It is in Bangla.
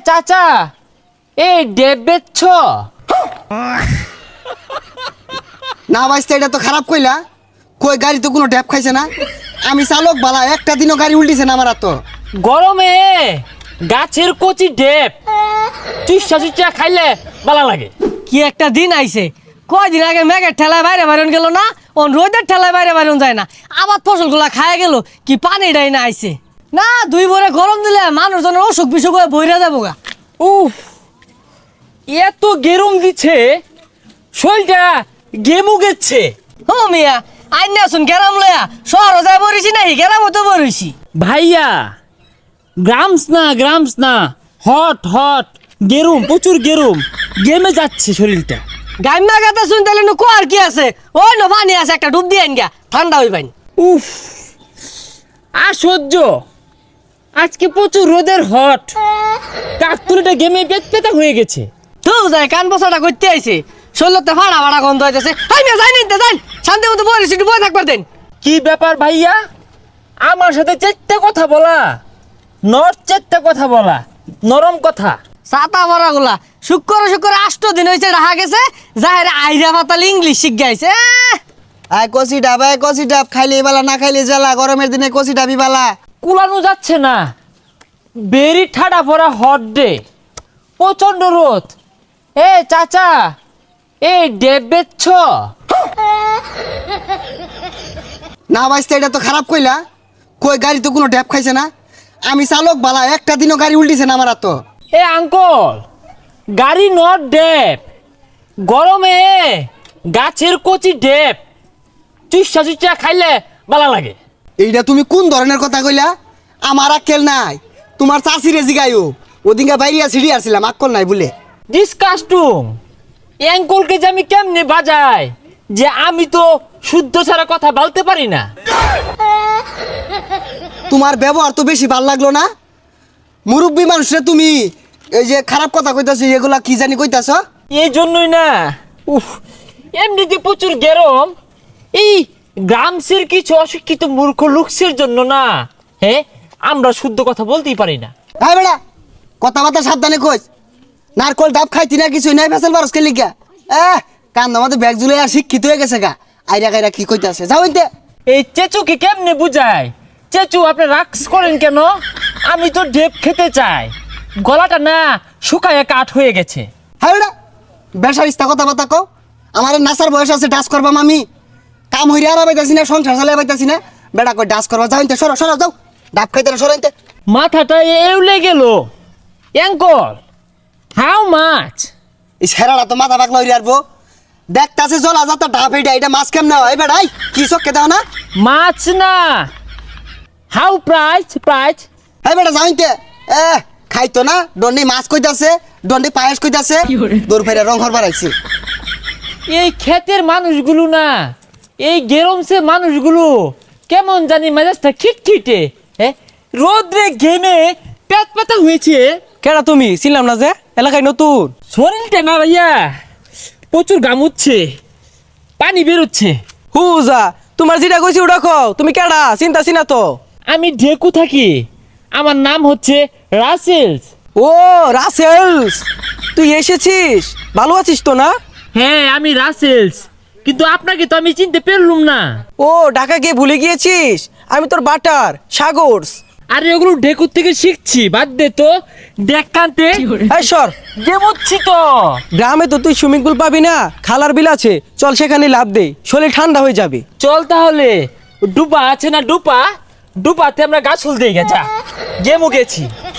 চাচা এই ডেব বেচছ? না বাইস্তা, এটা তো খারাপ কইলা। কই গাড়ি তো কোনো ড্যাপ খাইছে না। আমি চালক বালা, একটা দিনও গাড়ি উল্টিছে না আমার। তো গরমে গাছের কচি ডেব চুষা চুষা খাইলে ভালো লাগে। কি একটা দিন আইছে, কয়দিন আগে মেঘের ঠেলায় বাইরে বাইরন গেল না, ওন রোদের ঠেলায় বাইরে বাইরন যায় না, আবার ফসলগুলা খায় গেল। কি পানি ডাই না আইছে না, দুই ভরে গরম দিলে মানুষজনের অসুখ বিসুখ হয়ে বইরা যাবো গা। উফ, এত গেরম দিচ্ছে, শরীরটা গেমু গেছে। ও মিয়া, আইনে আসুন গেরাম লয়া, শহর যায় বরিছি নাহি, গেরাম তো বরিছি। ভাইয়া গ্রামস না, হট হট গেরুম, প্রচুর গেরুম, গেমে যাচ্ছে শরীরটা। গাইমা গাতা শুন তাহলে নু কোয়ার কি আছে, ওই নো পানি আছে, একটা ডুব দিয়ে আইন গা, ঠান্ডা হই পাইন। উফ, আর সহ্য। আজকে প্রচুর রোদের হট, কাকতুলিটা গেমে পেতা হয়ে গেছে। তো যায় কান বসাটা করতে আইছে, শরীরতে ফাড়া ফাড়া গন্ধ হইতেছে। হাই মিয়া যাই নিতে যাই, শান্তি মতো বরিছি, একটু বই থাকবার দেন। কি ব্যাপার ভাইয়া, আমার সাথে চেট্টা কথা বলা, চেট্টা কথা বলা, নরম কথা। ছাতা ভরা গুলা শুক্র 8 দিন হয়েছে রাহা গেছে, যাহের আইরা পাতাল ইংলিশ শিখ গাইছে। আয় কষি ডাব, আয় কষি ডাব, খাইলে বালা না খাইলে জ্বালা। গরমের দিনে কষি ডাবি বালা। কুলানো যাচ্ছে না, বেরি ঠাডা ভরা হট ডে, প্রচন্ড রোদ। এ চাচা এই ডেব বেচছ? না বাইস্তা, এটা তো খারাপ কইলা। কই গাড়ি তো কোনো ড্যাপ খাইছে না। আমি চালক বালা, একটা দিনও গাড়ি উল্টিছে না আমার। তো এ আঙ্কল, গাড়ি নট ডেব, গরমে গাছের কচি ডেব চুষা চুষা খাইলে ভালো লাগে। এইটা তুমি কোন ধরনের কথা কইলা? আমার আক্কেল নাই, তোমার চাষিরে জিগাইও। ওদিনকে বাইরিয়া ছিড়ি আসছিলাম, আক্কল নাই বলে। ডিসকাস্টুম, অ্যাঙ্কলকে যে আমি কেমনে বাজাই, যে আমি তো শুদ্ধ ছাড়া কথা বলতে পারি না। তোমার ব্যবহার তো বেশি ভাল লাগলো না। মুরব্বী মানুষরে তুমি এই যে খারাপ কথা কইতাছ, এগুলা কি জানি কইতাছ? এই জন্যই না, উফ, এমনিতে প্রচুর গরম। এই গ্রামসের কিছু অশিক্ষিত মূর্খ লোকসের জন্য না, হ্যাঁ, আমরা শুদ্ধ কথা বলতেই পারি না। হ্যাঁ বেড়া, কথাবার্তা সাবধানে কইস। নারকল ডাব খাইতি না, কিছুই নাই, ফেসাল বারস খেলি গা। কান আমাদের ব্যাগ জুলে আর শিক্ষিত হয়ে গেছে গা। আইরা গাইরা কি কইতাছে, যাও ইনতে। এই চেচুকে কেমনে বুঝায়? চেচু, আপনি রাক্স করেন কেন? আমি তো ডেপ খেতে চাই, গলাটা না শুকায় কাঠ হয়ে গেছে। হ্যাঁ বেড়া, বেসারিস্তা কথাবার্তা কও। আমার নাসার বয়স আছে, ডাস করবাম আমি। কাম হইরে আর পাইতাছি না, সংসার চালাই পাইতাছি না। বেড়া কই ডাস করবা, যাও ইনতে, সরো সরো যাও। ডাব খাইতে না, সরো ইনতে। মাথাটা এউলে গেল। Uncle, how much? এই সেরাটা তো মাথা পাকলা হইরে আরবো। দেখতাছে জলা যাতা ডাব, এটা মাছ কেমন হয় বেড়াই? কি চক্কে দাও না? মাছ না, হাউ প্রাইস? হ্যাঁ বেটা, যাও ইনতে। খাইতো না, দন্ডি মাছ কইতাছে, দন্ডি পায়েস কইতাছে। দূর ফেরে রং হর বাড়াইছে। এই ক্ষেতের মানুষগুলো না, এই গেরমসে মানুষগুলো কেমন জানি মেজাজটা খিটখিটে, হ্যাঁ, রোদ্রে ঘেমে পেট পাতা হয়েছে। কেডা তুমি? ছিলাম না যে এলাকায় নতুন। শরীরটা না ভাইয়া প্রচুর গামুচ্ছে, পানি বেরোচ্ছে। হুজা, তোমার যেটা কইছি ওটা কও। তুমি কেডা? চিন্তা চিনা তো। আমি ঢেকু থাকি, আমার নাম হচ্ছে রাসেলস। ও রাসেলস, তুই এসেছিস? ভালো আছিস তো না? হ্যাঁ, আমি রাসেলস, কিন্তু আপনাকে তো আমি চিনতে পারলুম না। ও ঢাকা গিয়ে ভুলে গিয়েছিস? আমি তোর বাটার সাগরস। আরে ওগুলো ঢেকুর থেকে শিখছি, বাদ দে তো। দেখান্তে এই সর, গেমুচ্ছি তো। গ্রামে তো তুই সুইমিং পুল পাবি না, খালার বিল আছে, চল সেখানে লাভ দে, শরীর ঠান্ডা হয়ে যাবে। চল তাহলে, ডুবা আছে না, ডুপাতে আমরা গাছ ফুল দিয়ে গেছা, গেমু গেছি।